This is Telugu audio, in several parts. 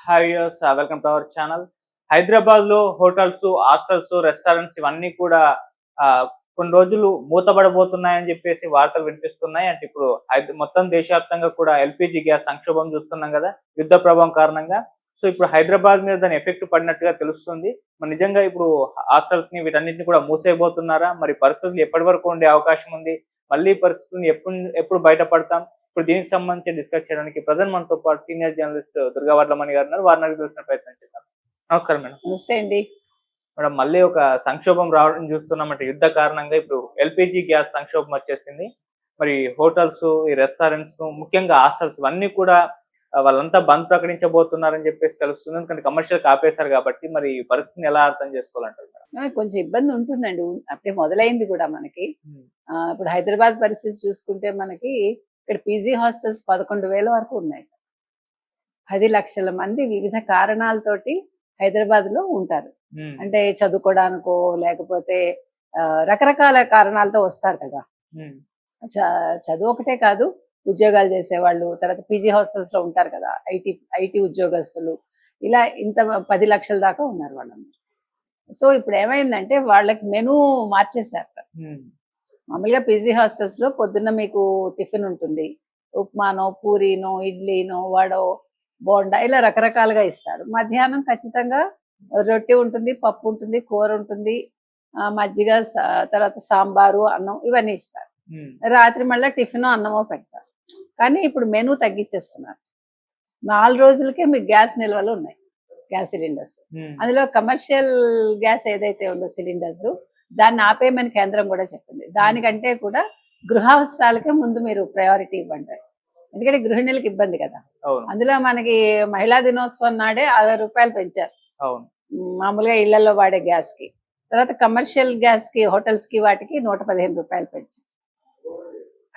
Hi viewers, welcome to our channel. Hyderabad లో హోటల్స్, హాస్టల్స్, రెస్టారెంట్స్ ఇవన్నీ కూడా కొన్ని రోజులు మూతబడబోతున్నాయని చెప్పేసి వార్తలు వినిపిస్తున్నాయి. అంటే ఇప్పుడు మొత్తం దేశవ్యాప్తంగా కూడా ఎల్పిజి గ్యాస్ సంక్షోభం చూస్తున్నాం కదా, యుద్ధ ప్రభావం కారణంగా. సో ఇప్పుడు హైదరాబాద్ మీద దాని ఎఫెక్ట్ పడినట్టుగా తెలుస్తుంది. మరి నిజంగా ఇప్పుడు హాస్టల్స్ ని వీటన్నిటిని కూడా మూసేయబోతున్నారా? మరి పరిస్థితులు ఎప్పటి వరకు ఉండే అవకాశం ఉంది? మళ్ళీ పరిస్థితులను ఎప్పుడు ఎప్పుడు బయటపడతాం? ఇప్పుడు దీనికి సంబంధించి డిస్కస్ చేయడానికి ప్రజెంట్ మనతో పాటు సీనియర్ జర్నలిస్ట్ దుర్గావర్లమణి గారు ఉన్నారు. వారిని అడిగి తెలుసుకునే ప్రయత్నం చేద్దాం. నమస్కారం మేడం. నమస్తే అండి. మేడం, మళ్ళీ ఒక సంక్షోభం రావడం చూస్తున్నామంటే యుద్ధ కారణంగా ఇప్పుడు ఎల్పిజి గ్యాస్ సంక్షోభం వచ్చేసింది. మరి హోటల్స్, ఈ రెస్టారెంట్స్, ముఖ్యంగా హాస్టల్స్ ఇవన్నీ కూడా వాళ్ళంతా బంద్ ప్రకటించబోతున్నారని చెప్పేసి తెలుస్తుంది. ఎందుకంటే కమర్షియల్ ఆపేశారు కాబట్టి మరి ఈ పరిస్థితిని ఎలా అర్థం చేసుకోవాలంటారు మేడం? కొంచెం ఇబ్బంది ఉంటుందండి. అప్పుడే మొదలైంది కూడా మనకి. ఇప్పుడు హైదరాబాద్ పరిస్థితి చూసుకుంటే మనకి ఇక్కడ పీజీ హాస్టల్స్ 11,000 వరకు ఉన్నాయి. 10 లక్షల మంది వివిధ కారణాలతోటి హైదరాబాద్ లో ఉంటారు. అంటే చదువుకోవడానికో లేకపోతే రకరకాల కారణాలతో వస్తారు కదా. చదువు ఒకటే కాదు, ఉద్యోగాలు చేసేవాళ్ళు, తర్వాత పీజీ హాస్టల్స్ లో ఉంటారు కదా, ఐటీ ఉద్యోగస్తులు, ఇలా ఇంత 10 లక్షల దాకా ఉన్నారు వాళ్ళందరూ. సో ఇప్పుడు ఏమైందంటే వాళ్ళకి మెనూ మార్చేశారు. మామూలుగా పీజీ హాస్టల్స్ లో పొద్దున్న మీకు టిఫిన్ ఉంటుంది, ఉప్మానో, పూరీనో, ఇడ్లీనో, వడో, బోండా, ఇలా రకరకాలుగా ఇస్తారు. మధ్యాహ్నం ఖచ్చితంగా రొట్టె ఉంటుంది, పప్పు ఉంటుంది, కూర ఉంటుంది, మజ్జిగ, తర్వాత సాంబారు, అన్నం, ఇవన్నీ ఇస్తారు. రాత్రి మళ్ళీ టిఫిన్, అన్నమో పెడతారు. కానీ ఇప్పుడు మెనూ తగ్గించేస్తున్నారు. 4 రోజులకే మీకు గ్యాస్ నిల్వలు ఉన్నాయి, గ్యాస్ సిలిండర్స్. అందులో కమర్షియల్ గ్యాస్ ఏదైతే ఉందో సిలిండర్స్, దాన్ని ఆపేయమని కేంద్రం కూడా చెప్పింది. దానికంటే కూడా గృహావసరాలకే ముందు మీరు ప్రయారిటీ ఇవ్వండి. ఎందుకంటే గృహిణులకు ఇబ్బంది కదా. అందులో మనకి మహిళా దినోత్సవం నాడే 60 రూపాయలు పెంచారు మామూలుగా ఇళ్లలో వాడే గ్యాస్ కి. తర్వాత కమర్షియల్ గ్యాస్ కి, హోటల్స్ కి, వాటికి 115 రూపాయలు పెంచారు.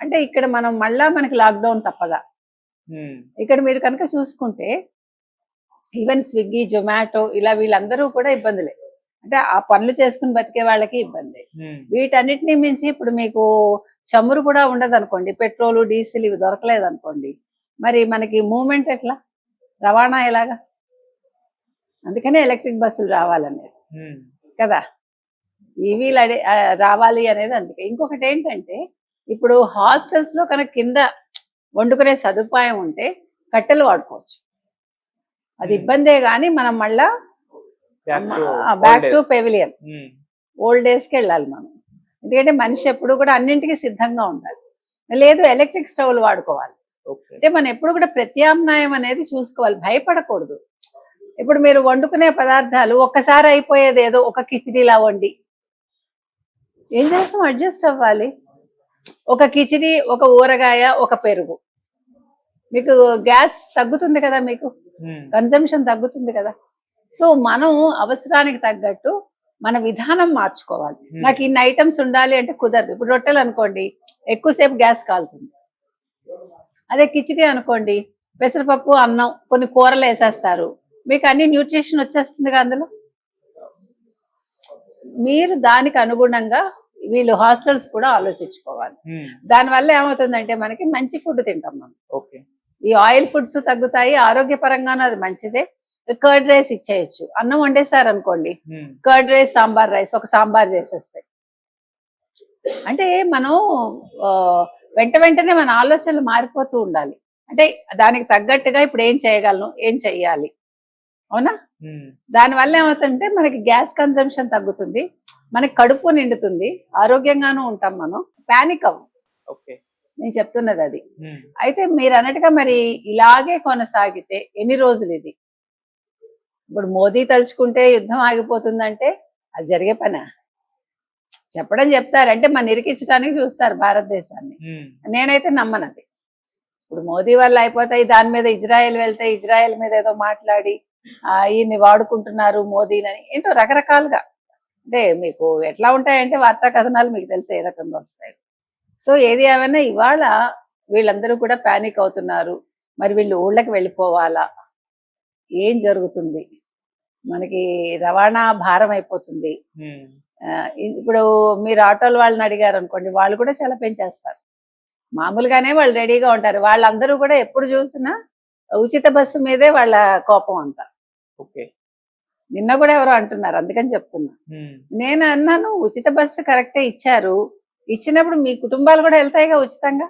అంటే ఇక్కడ మనం మళ్ళా మనకి లాక్డౌన్ తప్పదా? ఇక్కడ మీరు కనుక చూసుకుంటే ఈవెన్ స్విగ్గీ, జొమాటో, ఇలా వీళ్ళందరూ కూడా ఇబ్బందులే. అంటే ఆ పనులు చేసుకుని బతికే వాళ్ళకి ఇబ్బంది. వీటన్నిటిని మించి ఇప్పుడు మీకు చమురు కూడా ఉండదు అనుకోండి, పెట్రోలు, డీజిల్ ఇవి దొరకలేదు అనుకోండి, మరి మనకి మూవ్మెంట్ ఎట్లా, రవాణా ఎలాగా? అందుకనే ఎలక్ట్రిక్ బస్సులు రావాలనేది కదా, ఈవీలు రావాలి అనేది. అందుకే ఇంకొకటి ఏంటంటే, ఇప్పుడు హాస్టల్స్ లో కనుక కింద వండుకునే సదుపాయం ఉంటే కట్టెలు వాడుకోవచ్చు, అది ఇబ్బందే. కానీ మనం మళ్ళా back to pavilion, old days కి వెళ్ళాలి మనం. ఎందుకంటే మనిషి ఎప్పుడు కూడా అన్నింటికి సిద్ధంగా ఉండాలి. లేదు, ఎలక్ట్రిక్ స్టవ్లు వాడుకోవాలి. అంటే మనం ఎప్పుడు కూడా ప్రత్యామ్నాయం అనేది చూసుకోవాలి, భయపడకూడదు. ఇప్పుడు మీరు వండుకునే పదార్థాలు ఒక్కసారి అయిపోయేది ఏదో ఒక కిచిడీలా వండి ఏం చేస్తాం, అడ్జస్ట్ అవ్వాలి. ఒక కిచిడి, ఒక ఊరగాయ, ఒక పెరుగు, మీకు గ్యాస్ తగ్గుతుంది కదా, మీకు కన్సంప్షన్ తగ్గుతుంది కదా. సో మనం అవసరానికి తగ్గట్టు మన విధానం మార్చుకోవాలి. నాకు ఇన్ని ఐటమ్స్ ఉండాలి అంటే కుదరదు. ఇప్పుడు రొట్టెలు అనుకోండి, ఎక్కువసేపు గ్యాస్ కాలుతుంది. అదే కిచిడి అనుకోండి, పెసరపప్పు, అన్నం, కొన్ని కూరలు వేసేస్తారు, మీకు అన్ని న్యూట్రిషన్ వచ్చేస్తుంది అందులో. మీరు దానికి అనుగుణంగా వీళ్ళు హాస్టల్స్ కూడా ఆలోచించుకోవాలి. దానివల్ల ఏమవుతుందంటే మనకి మంచి ఫుడ్ తింటాం మనం. ఈ ఆయిల్ ఫుడ్స్ తగ్గుతాయి, ఆరోగ్యపరంగానూ అది మంచిదే. కర్డ్ రైస్ ఇచ్చేయచ్చు. అన్నం వండేసారు అనుకోండి, కర్డ్ రైస్, సాంబార్ రైస్, ఒక సాంబార్ చేసేస్తాయి. అంటే మనం వెంటనే మన ఆలోచనలు మారిపోతూ ఉండాలి. అంటే దానికి తగ్గట్టుగా ఇప్పుడు ఏం చేయగలను, ఏం చెయ్యాలి, అవునా? దానివల్ల ఏమవుతుందంటే మనకి గ్యాస్ కన్సంప్షన్ తగ్గుతుంది, మనకి కడుపు నిండుతుంది, ఆరోగ్యంగానూ ఉంటాం, మనం ప్యానిక్ అవ్వం. నేను చెప్తున్నది అది. అయితే మీరు అన్నట్టుగా మరి ఇలాగే కొనసాగితే ఎన్ని రోజులు ఇది? ఇప్పుడు మోదీ తలుచుకుంటే యుద్ధం ఆగిపోతుందంటే అది జరిగే పనా? చెప్పడం చెప్తారంటే మన ఇరికించడానికి చూస్తారు భారతదేశాన్ని. నేనైతే నమ్మనది. ఇప్పుడు మోదీ వల్ల అయిపోతాయి, దాని మీద ఇజ్రాయెల్ వెళ్తే ఇజ్రాయెల్ మీద ఏదో మాట్లాడి ఈయన్ని వాడుకుంటున్నారు మోదీని, ఏంటో రకరకాలుగా. అంటే మీకు ఎట్లా ఉంటాయంటే వార్తా కథనాలు మీకు తెలిసి ఏ రకంగా వస్తాయి. సో ఏది ఏమైనా ఇవాళ వీళ్ళందరూ కూడా ప్యానిక్ అవుతున్నారు. మరి వీళ్ళు ఊళ్ళకి వెళ్ళిపోవాలా, ఏం జరుగుతుంది, మనకి రవాణా భారం అయిపోతుంది. ఇప్పుడు మీరు ఆటోల వాళ్ళని అడిగారు అనుకోండి, వాళ్ళు కూడా చాలా పెంచేస్తారు. మామూలుగానే వాళ్ళు రెడీగా ఉంటారు. వాళ్ళందరూ కూడా ఎప్పుడు చూసినా ఉచిత బస్సు మీదే వాళ్ళ కోపం అంతా. ఓకే. నిన్న కూడా ఎవరో అంటున్నారు, అందుకని చెప్తున్నా. నేను అన్నాను, ఉచిత బస్సు కరెక్టే ఇచ్చారు, ఇచ్చినప్పుడు మీ కుటుంబాలు కూడా వెళ్తాయిగా ఉచితంగా.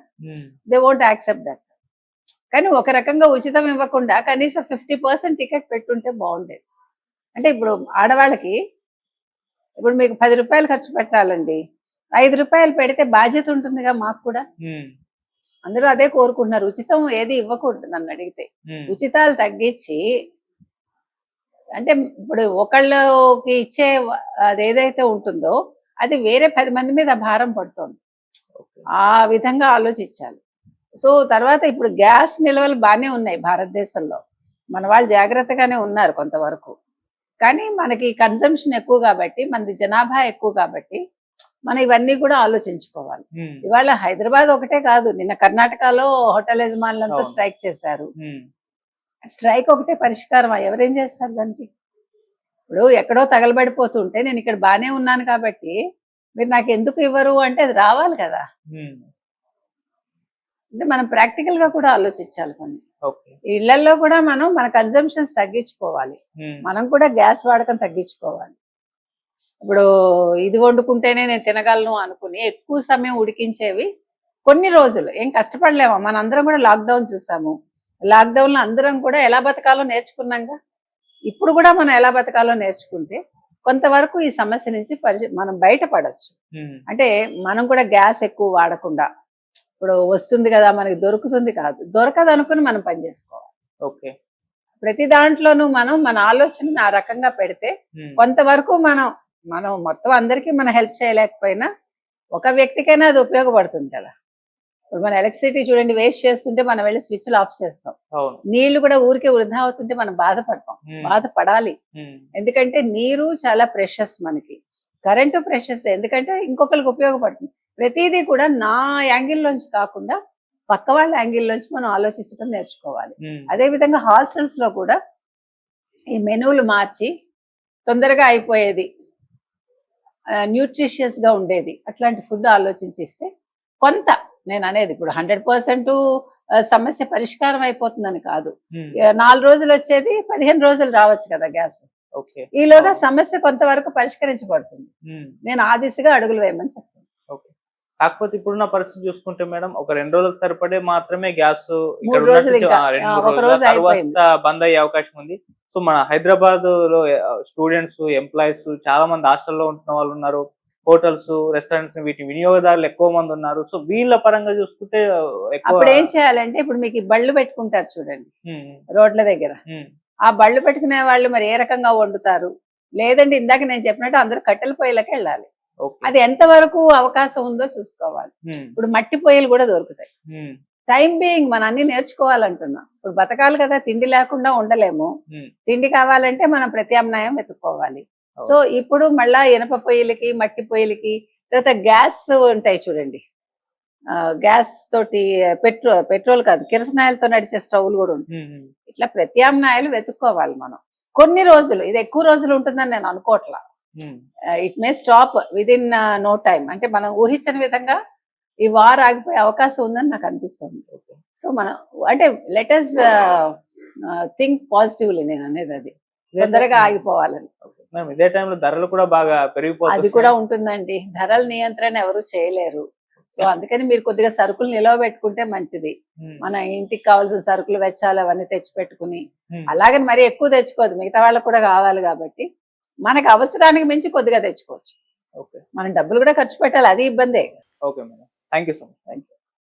They won't accept that. కానీ ఒక రకంగా ఉచితం ఇవ్వకుండా కనీసం 50% టికెట్ పెట్టుంటే బాగుండేది. అంటే ఇప్పుడు ఆడవాళ్ళకి ఇప్పుడు మీకు 10 రూపాయలు ఖర్చు పెట్టాలండి, 5 రూపాయలు పెడితే బాధ్యత ఉంటుందిగా మాకు కూడా. అందరూ అదే కోరుకుంటున్నారు, ఉచితం ఏది ఇవ్వకూడదు నన్ను అడిగితే. ఉచితాలు తగ్గించి, అంటే ఇప్పుడు ఒకళ్ళకి ఇచ్చే అది ఏదైతే ఉంటుందో అది వేరే 10 మంది మీద భారం పడుతుంది. ఆ విధంగా ఆలోచించాలి. సో తర్వాత ఇప్పుడు గ్యాస్ నిల్వలు బాగానే ఉన్నాయి భారతదేశంలో, మన వాళ్ళు జాగ్రత్తగానే ఉన్నారు కొంతవరకు. కానీ మనకి కన్సంప్షన్ ఎక్కువ కాబట్టి, మనది జనాభా ఎక్కువ కాబట్టి మనం ఇవన్నీ కూడా ఆలోచించుకోవాలి. ఇవాళ హైదరాబాద్ ఒకటే కాదు, నిన్న కర్ణాటకలో హోటల్ యజమానులంతా స్ట్రైక్ చేశారు. స్ట్రైక్ ఒకటే పరిష్కారం, ఎవరేం చేస్తారు దానికి? ఇప్పుడు ఎక్కడో తగలబడిపోతుంటే నేను ఇక్కడ బానే ఉన్నాను కాబట్టి మీరు నాకు ఎందుకు ఇవ్వరు అంటే అది రావాలి కదా. అంటే మనం ప్రాక్టికల్ గా కూడా ఆలోచించాలి. కొన్ని ఇళ్లలో కూడా మనం మన కన్సంప్షన్స్ తగ్గించుకోవాలి, మనం కూడా గ్యాస్ వాడకం తగ్గించుకోవాలి. ఇప్పుడు ఇది వండుకుంటేనే నేను తినగలను అనుకుని ఎక్కువ సమయం ఉడికించేవి కొన్ని రోజులు ఏం కష్టపడలేము. మనందరం కూడా లాక్డౌన్ చూసాము, లాక్డౌన్ లో అందరం కూడా ఎలా బతకాలో నేర్చుకున్నాంగా. ఇప్పుడు కూడా మనం ఎలా బతకాలో నేర్చుకుంటే కొంతవరకు ఈ సమస్య నుంచి మనం బయటపడవచ్చు. అంటే మనం కూడా గ్యాస్ ఎక్కువ వాడకుండా, ఇప్పుడు వస్తుంది కదా మనకి దొరుకుతుంది కాదు, దొరకదు అనుకుని మనం పని చేసుకోవాలి. ఓకే. ప్రతి దాంట్లోనూ మనం మన ఆలోచనని ఆ రకంగా పెడితే కొంతవరకు మనం మొత్తం అందరికీ మనం హెల్ప్ చేయలేకపోయినా ఒక వ్యక్తికైనా అది ఉపయోగపడుతుంది కదా. ఇప్పుడు మన ఎలక్ట్రిసిటీ చూడండి, వేస్ట్ చేస్తుంటే మనం వెళ్ళి స్విచ్లు ఆఫ్ చేస్తాం. నీళ్లు కూడా ఊరికే వృధా అవుతుంటే మనం బాధపడతాం, బాధపడాలి. ఎందుకంటే నీరు చాలా ప్రెషస్, మనకి కరెంటు ప్రెషస్, ఎందుకంటే ఇంకొకరికి ఉపయోగపడుతుంది. ప్రతిదీ కూడా నా యాంగిల్లోంచి కాకుండా పక్క వాళ్ళ యాంగిల్లోంచి మనం ఆలోచించడం నేర్చుకోవాలి. అదే విధంగా హాస్టల్స్ లో కూడా ఈ మెనూలు మార్చి తొందరగా అయిపోయేది, న్యూట్రిషియస్ గా ఉండేది అట్లాంటి ఫుడ్ ఆలోచించిస్తే కొంత, నేను అనేది ఇప్పుడు 100% సమస్య పరిష్కారం అయిపోతుందని కాదు. 4 రోజులు వచ్చేది 15 రోజులు రావచ్చు కదా గ్యాస్. ఈలోగా సమస్య కొంతవరకు పరిష్కరించబడుతుంది. నేను ఆ దిశగా అడుగులు వేయమని చెప్తాను. కాకపోతే ఇప్పుడున్న పరిస్థితి చూసుకుంటే మేడం, ఒక 2 రోజులకు సరిపడే మాత్రమే గ్యాస్ బంద్ అయ్యే అవకాశం ఉంది. సో మన హైదరాబాద్ లో స్టూడెంట్స్, ఎంప్లాయీస్ చాలా మంది హాస్టల్లో ఉంటున్న వాళ్ళు ఉన్నారు, హోటల్స్, రెస్టారెంట్స్ వీటి వినియోగదారులు ఎక్కువ మంది ఉన్నారు. సో వీళ్ళ పరంగా చూసుకుంటే అప్పుడు ఏం చేయాలంటే, ఇప్పుడు మీకు బళ్ళు పెట్టుకుంటారు చూడండి రోడ్ల దగ్గర, ఆ బళ్ళు పెట్టుకునే వాళ్ళు మరి ఏ రకంగా వండుతారు? లేదంటే ఇందాక నేను చెప్పినట్టు అందరూ కట్టెల పొయ్యిలకి వెళ్ళాలి. అది ఎంత వరకు అవకాశం ఉందో చూసుకోవాలి. ఇప్పుడు మట్టి పొయ్యిలు కూడా దొరుకుతాయి. టైం బీయింగ్ మనం అన్ని నేర్చుకోవాలంటున్నా. ఇప్పుడు బతకాలి కదా, తిండి లేకుండా ఉండలేము. తిండి కావాలంటే మనం ప్రత్యామ్నాయం వెతుక్కోవాలి. సో ఇప్పుడు మళ్ళా ఇనప పొయ్యిలకి, మట్టి పొయ్యిలకి, తర్వాత గ్యాస్ ఉంటాయి చూడండి, గ్యాస్ తోటి పెట్రోల్ కాదు కిరసనాయిలతో నడిచే స్టవ్లు కూడా ఉంటాయి. ఇట్లా ప్రత్యామ్నాయాలు వెతుక్కోవాలి మనం. కొన్ని రోజులు, ఇది ఎక్కువ రోజులు ఉంటుందని నేను అనుకోవట్లా. It may stop within no time. అంటే మనం ఊహించని విధంగా ఈ వార్ ఆగిపోయే అవకాశం ఉందని నాకు అనిపిస్తుంది. సో మనం అంటే లెట్ us థింక్ పాజిటివ్లీ, నేను అనేది అది తొందరగా ఆగిపోవాలని. ఇదే టైంలో ధరలు కూడా బాగా పెరిగిపోతాయి. అది కూడా ఉంటుందండి, ధరల నియంత్రణ ఎవరు చేయలేరు. సో అందుకని మీరు కొద్దిగా సరుకులు నిలవ పెట్టుకుంటే మంచిది. మన ఇంటికి కావాల్సిన సరుకులు, వెచ్చాలు అవన్నీ తెచ్చి పెట్టుకుని, అలాగని మరి ఎక్కువ తెచ్చుకోవద్దు, మిగతా వాళ్ళకు కూడా కావాలి కాబట్టి మనకు అవసరానికి మించి కొద్దిగా తెచ్చుకోవచ్చు. మనం డబ్బులు కూడా ఖర్చు పెట్టాలి, అది ఇబ్బందే. Okay madam, thank you so much.